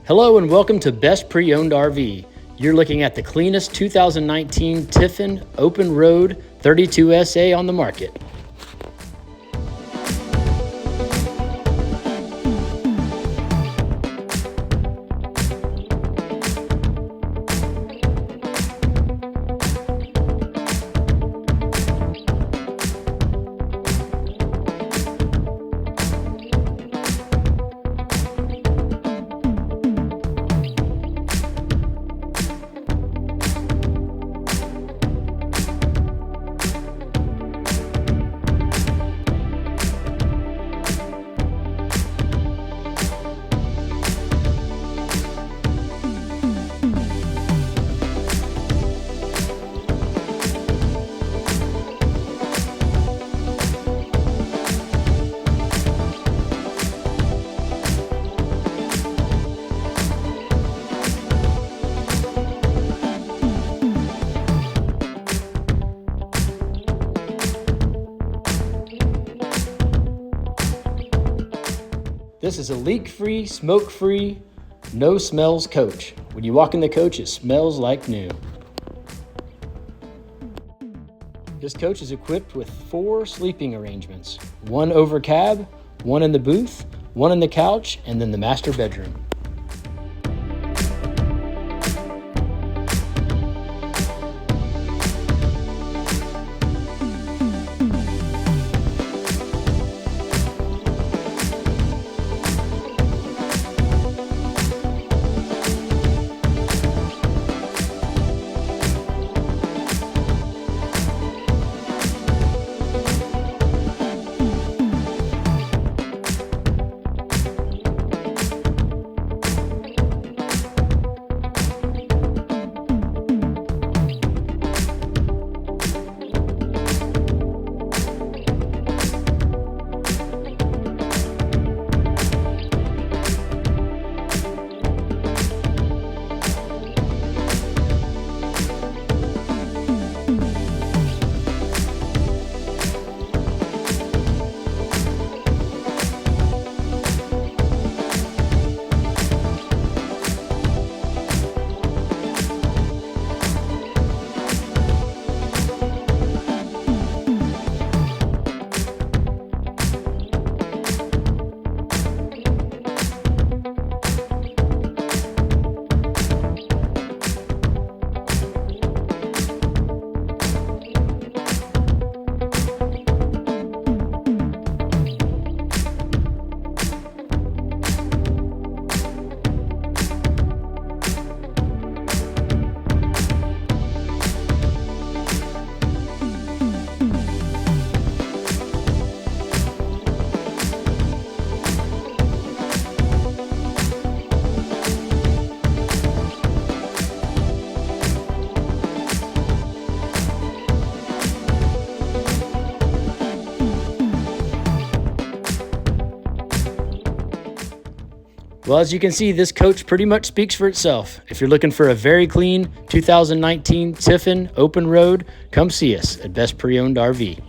Hello and welcome to Best Pre-Owned RV. You're looking at the cleanest 2019 Tiffin open road 32SA on the market. This is a leak-free, smoke-free, no smells coach. When you walk in the coach, it smells like new. This coach is equipped with 4 sleeping arrangements. 1 over cab, 1 in the booth, 1 in the couch, and then the master bedroom. Well, as you can see, this coach pretty much speaks for itself. If you're looking for a very clean 2019 Tiffin open road, come see us at Best Pre-Owned RV.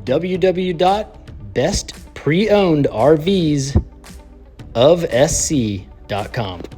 www.bestpreownedrvsofsc.com